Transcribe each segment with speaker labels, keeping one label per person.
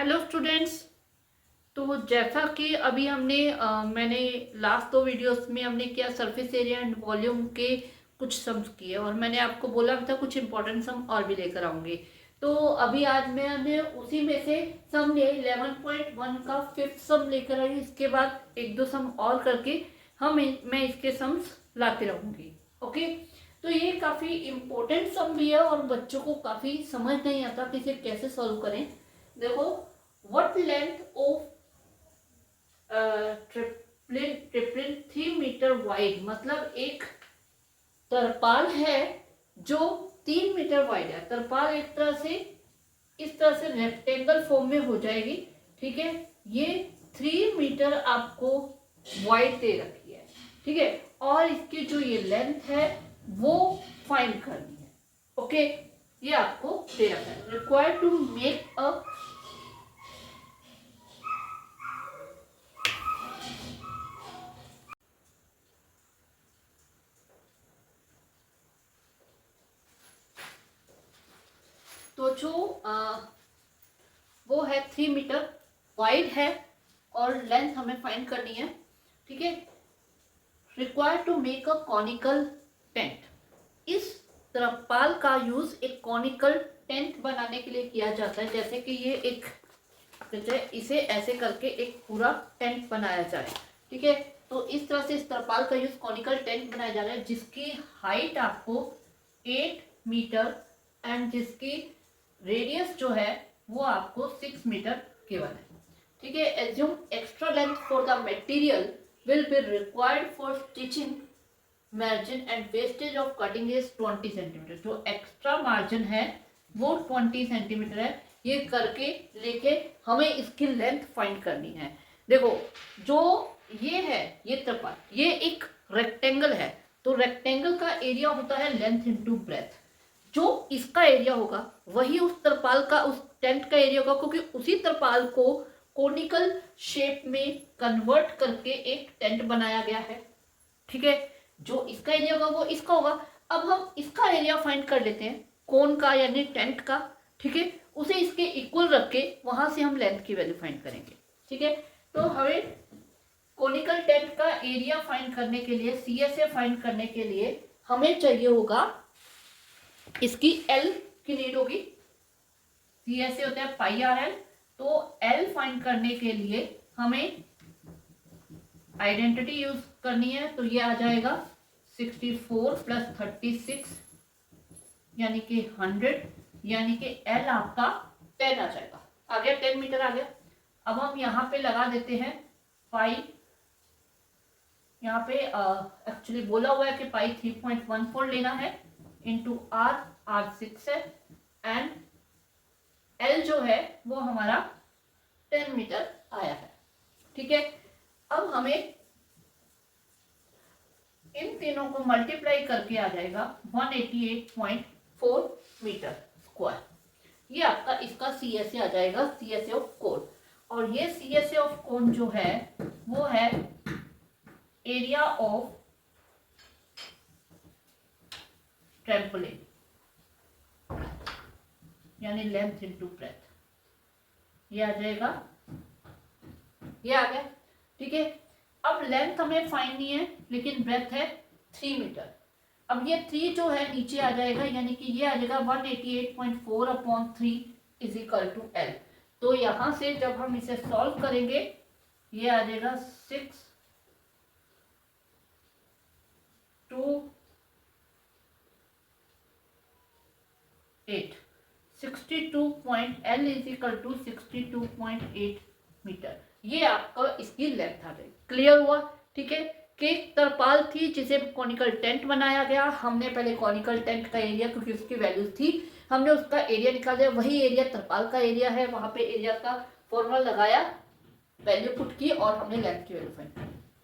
Speaker 1: Hello students. तो जैसा कि अभी मैंने लास्ट दो वीडियोस में हमने किया सरफेस एरिया एंड वॉल्यूम के कुछ सम्स किए और मैंने आपको बोला था कुछ इंपॉर्टेंट सम और भी लेकर आऊंगी। तो अभी आज मैंने उसी में से सम ले 11.1 का फिफ्थ सम लेकर आई। इसके बाद एक दो सम और करके मैं इसके सम्स लाते रहूंगी। ओके, तो ये काफ़ी इम्पोर्टेंट सम भी है और बच्चों को काफ़ी समझ नहीं आता कि इसे कैसे सॉल्व करें। देखो, what length of tarpaulin 3 metre wide, मतलब एक तरपाल है जो 3 मीटर वाइड है। तरपाल एक तरह से इस तरह से रेक्टेंगल फॉर्म में हो जाएगी। ठीक है, ये 3 मीटर आपको वाइड दे रखी है। ठीक है, और इसकी जो ये लेंथ है वो फाइंड करनी है। ओके, ये आपको दे रखा है। रिक्वायर्ड टू मेक अ तो जो वो है 3 मीटर वाइड है और लेंथ हमें फाइंड करनी है। ठीक है, required to make a conical tent. इस तरपाल का यूज एक कॉनिकल टेंट बनाने के लिए किया जाता है। जैसे कि ये एक, इसे ऐसे करके एक पूरा टेंट बनाया जाए। ठीक है, तो इस तरह से इस तरपाल का यूज कॉनिकल टेंट बनाया जा रहा है जिसकी हाइट आपको 8 मीटर एंड जिसकी रेडियस जो है वो आपको 6 मीटर केवल है। ठीक है, assume extra length for the material will be required for stitching margin and wastage of cutting is 20 centimetre. जो एक्स्ट्रा मार्जिन है वो 20 सेंटीमीटर है। ये करके लेके हमें इसकी लेंथ फाइंड करनी है। देखो, जो ये है, ये तरपाल, ये एक रेक्टेंगल है। तो रेक्टेंगल का एरिया होता है लेंथ इनटू ब्रेथ। जो इसका एरिया होगा वही उस तरपाल का, उस टेंट का एरिया होगा, क्योंकि उसी तरपाल को कोनिकल शेप में कन्वर्ट करके एक टेंट बनाया गया है। ठीक है, जो इसका एरिया होगा वो इसका होगा। अब हम इसका एरिया फाइंड कर लेते हैं, कोन का यानी टेंट का। ठीक है, उसे इसके इक्वल रख के वहां से हम लेंथ की वैल्यू फाइंड करेंगे। ठीक है, तो हमें कोनिकल टेंट का एरिया फाइंड करने के लिए, सीएसए फाइंड करने के लिए हमें चाहिए होगा, इसकी एल की नीड होगी। सीएसए होता है पाई आर एल। तो एल फाइंड करने के लिए हमें आइडेंटिटी यूज करनी है। तो ये आ जाएगा 64 प्लस 36 यानी कि 100, यानी कि एल आपका 10 आ जाएगा। आ गया, 10 मीटर आ गया। अब हम यहाँ पे लगा देते हैं पाई। यहाँ पे एक्चुअली बोला हुआ है कि पाई 3.14 लेना है इंटू आर। आर 6 है एंड एल जो है वो हमारा 10 मीटर आया है। ठीक है, अब हमें इन तीनों को मल्टीप्लाई करके आ जाएगा 188.4 मीटर स्क्वायर। ये आपका इसका सीएसए आ जाएगा, सीएसए ऑफ कोन। और ये सीएसए ऑफ कोन जो है वो है एरिया ऑफ ट्रैम्पोलिन यानी लेंथ इनटू ब्रेथ। ये आ जाएगा, ये आ गया। ठीक है, अब लेंथ हमें फाइंड नहीं है लेकिन ब्रेथ है 3 मीटर। अब ये 3 जो है नीचे आ जाएगा, यानी कि ये आ जाएगा 188.4 upon 3 is equal to L. तो यहां से जब हम इसे सॉल्व करेंगे ये आ जाएगा 6 2 8 62.L is equal to 62.8 metre. ये आपका इसकी लेंथ आ गई। क्लियर हुआ? ठीक है, कि तरपाल थी जिसे कॉनिकल टेंट बनाया गया। हमने पहले कॉनिकल टेंट का एरिया, क्योंकि उसकी वैल्यूज थी, हमने उसका एरिया निकाल दिया। वही एरिया तरपाल का एरिया है, वहां पे एरिया का फॉर्मूला लगाया, वैल्यू पुट की और हमने लेंथ की वैल्यू फाइंड की।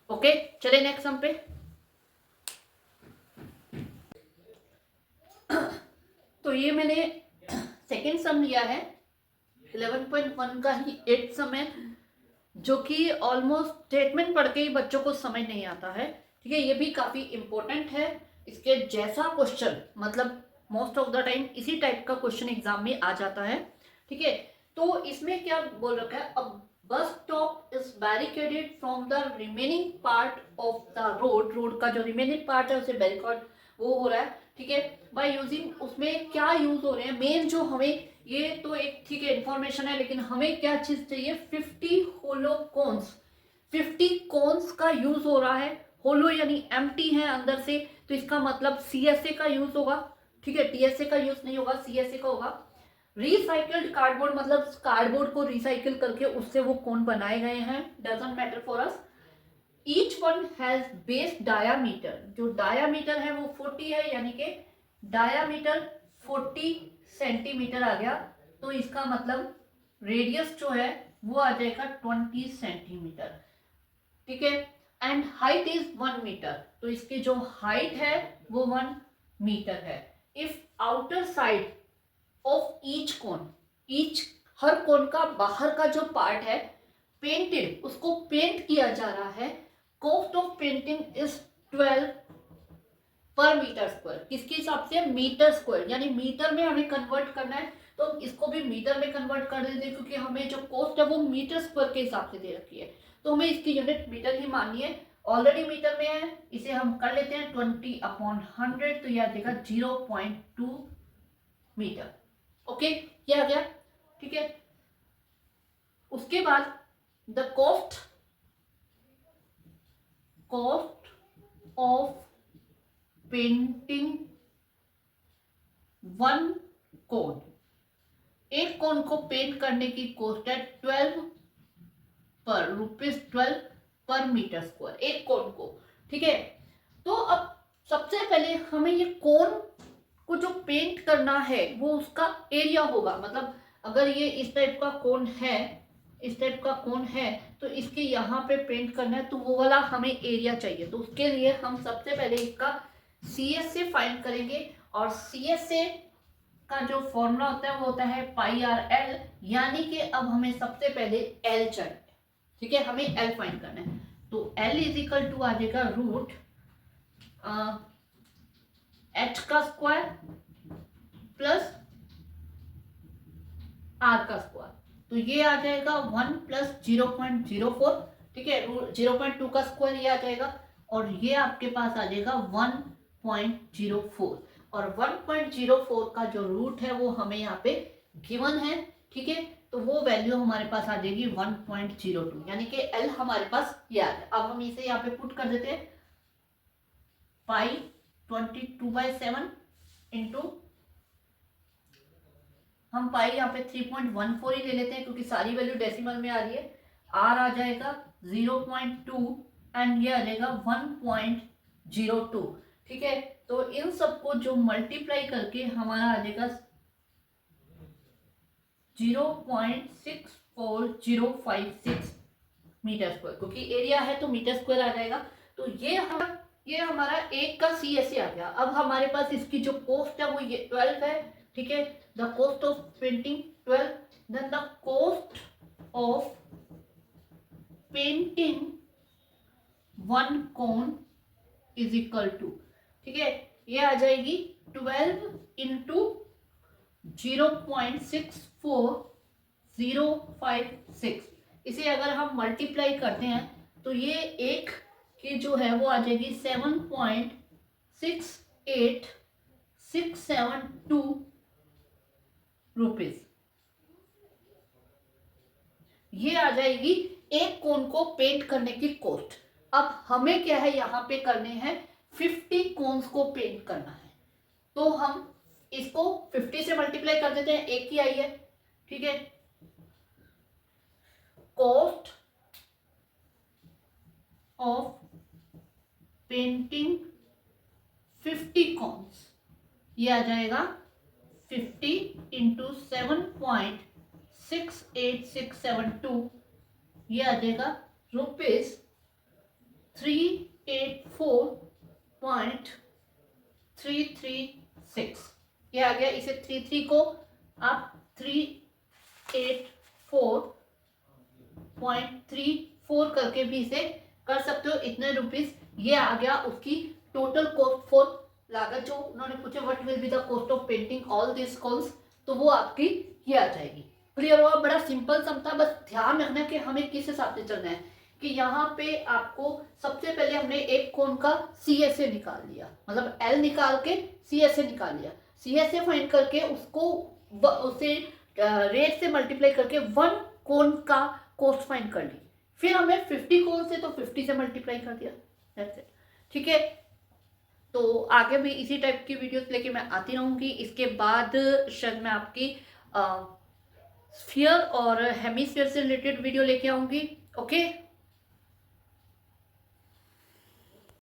Speaker 1: ओके, चले नेक्स्ट सम पे। तो ये मैंने सेकेंड सम लिया है, 11.1 का ही 8th सम है, जो कि ऑलमोस्ट स्टेटमेंट पढ़ के ही बच्चों को समझ नहीं आता है। ठीक है, ये भी काफी इंपॉर्टेंट है। इसके जैसा क्वेश्चन, मतलब मोस्ट ऑफ द टाइम इसी टाइप का क्वेश्चन एग्जाम में आ जाता है। ठीक है, तो इसमें क्या बोल रखा है, अब bus stop is barricaded from the remaining part of the road, road का जो रिमेनिंग पार्ट है उसे बैरिकेड वो हो रहा है, ठीक है, बाय यूजिंग, उसमें क्या यूज हो रहे हैं मेन जो हमें, ये तो एक ठीक है इंफॉर्मेशन है, लेकिन हमें क्या चीज चाहिए, 50 होलो कोन्स, 50 कोन्स का यूज हो रहा है, होलो यानी एम्प्टी है अंदर से, तो इसका मतलब सीएसए का यूज होगा, ठीक है, टीएसए का यूज नहीं होगा, सीएसए का होगा। रिसाइकल्ड कार्डबोर्ड मतलब कार्डबोर्ड को रिसाइकिल करके उससे वो कोन बनाए गए हैं, doesn't matter for us. Each one has base diameter, जो डायामीटर है वो 40 है, यानी कि डायामीटर 40 सेंटीमीटर आ गया, तो इसका मतलब रेडियस जो है वो आ जाएगा 20 सेंटीमीटर, ठीक है, एंड हाइट इज 1 मीटर, तो इसकी जो हाइट है वो 1 मीटर है। If outer side of each cone, each हर कोन का बाहर का जो पार्ट है पेंटेड, उसको पेंट किया जा रहा है, कॉस्ट ऑफ पेंटिंग इज 12 पर मीटर स्क्वायर, किसके हिसाब से, मीटर स्क्वायर, यानी मीटर में हमें कन्वर्ट करना है, तो इसको भी मीटर में कन्वर्ट कर देते हैं, क्योंकि हमें जो कॉस्ट है वो मीटर स्क्वायर के हिसाब से दे रखी है, तो हमें इसकी यूनिट मीटर ही माननी है, ऑलरेडी मीटर में है, इसे हम कर लेते हैं 20/100, तो यह आ जाएगा 0.2 मीटर, ओके, ये आ गया, ठीक है। उसके बाद the cost of painting one कोन, एक कोन को पेंट करने की कॉस्ट है 12 पर मीटर स्क्वायर, एक कोन को, ठीक है। तो अब सबसे पहले हमें ये कोन को जो पेंट करना है वो उसका एरिया होगा, मतलब अगर ये इस टाइप का कोन है, इस टाइप का कोन है, तो इसके यहाँ पे पेंट करना है, तो वो वाला हमें एरिया चाहिए, तो उसके लिए हम सबसे पहले इसका सीएसए फाइंड करेंगे, और सीएसए का जो फॉर्मूला होता है वो होता है πr/l, यानी कि अब हमें सबसे पहले एल चाहिए, ठीक है, हमें एल फाइंड करना है, तो एल इज इक्वल टू आ जाएगा रूट एच का स्क्वायर प्लस आर का स्क्वायर, तो ये आ जाएगा 1 प्लस 0.04, ठीक है, 0.2 का स्क्वायर ये आ जाएगा, और ये आपके पास आ जाएगा 1.04, और 1.04 का जो रूट है वो हमें यहाँ पे गिवन है, ठीक है, तो वो वैल्यू हमारे पास आ जाएगी 1.02, यानी कि एल हमारे पास ये आ गया। अब हम इसे यहाँ पे पुट कर देते हैं, पाई 22/7 इंटू, हम पाई यहाँ पे 3.14 ही ले लेते हैं क्योंकि सारी वैल्यू डेसिमल में आ रही है, आर आ जाएगा 0.2 एंड ये आ जाएगा 1.02, ठीक है, तो इन सबको जो मल्टीप्लाई करके हमारा आ जाएगा 0.64056 मीटर स्क्वायर, क्योंकि एरिया है तो मीटर स्क्वायर आ जाएगा, तो ये हमारा एक का सीएसए आ गया। अब हमारे पास इसकी जो कॉस्ट है वो ये 12 है, ठीक है, the cost of painting 12, then the cost of painting one cone is equal to, ठीक है, ये आ जाएगी 12 इंटू 0.64056, इसे अगर हम मल्टीप्लाई करते हैं तो ये एक की जो है वो आ जाएगी 7.68672 रुपीज, ये आ जाएगी एक कोन को पेंट करने की कॉस्ट। अब हमें क्या है यहाँ पे करने हैं 50 कोन्स को पेंट करना है, तो हम इसको 50 से मल्टीप्लाई कर देते हैं, एक ही आई है, ठीक है, कॉस्ट ऑफ पेंटिंग 50 कोन्स, ये आ जाएगा 50 इंटू 7.68672, ये आ जाएगा ₹384.336, ये आ गया। इसे 33 को आप 384.34 करके भी इसे कर सकते हो, इतने रुपीस ये आ गया उसकी टोटल कॉस्ट फॉर लागत जो उन्होंने पूछे what will be the cost of painting all this cones, तो वो आपकी ये आ जाएगी, क्लियर हुआ? बड़ा सिंपल सम था, बस ध्यान रखना कि हमें किस हिसाब से चलना है कि यहाँ पे आपको सबसे पहले हमने एक कोण का CSA निकाल लिया, मतलब L निकाल के CSA निकाल लिया, CSA फाइंड करके उसको उसे रेट से मल्टीप्लाई करके वन कोण का कोस्ट फाइंड कर ली, फिर हमें 50 कोण से तो 50 से मल्टीप्लाई कर दिया। That's it. ठीक है, तो आगे भी इसी टाइप की वीडियोस लेके मैं आती रहूंगी। इसके बाद शायद मैं आपकी स्फीयर और हेमिस्फीयर से रिलेटेड वीडियो लेके आऊंगी। ओके।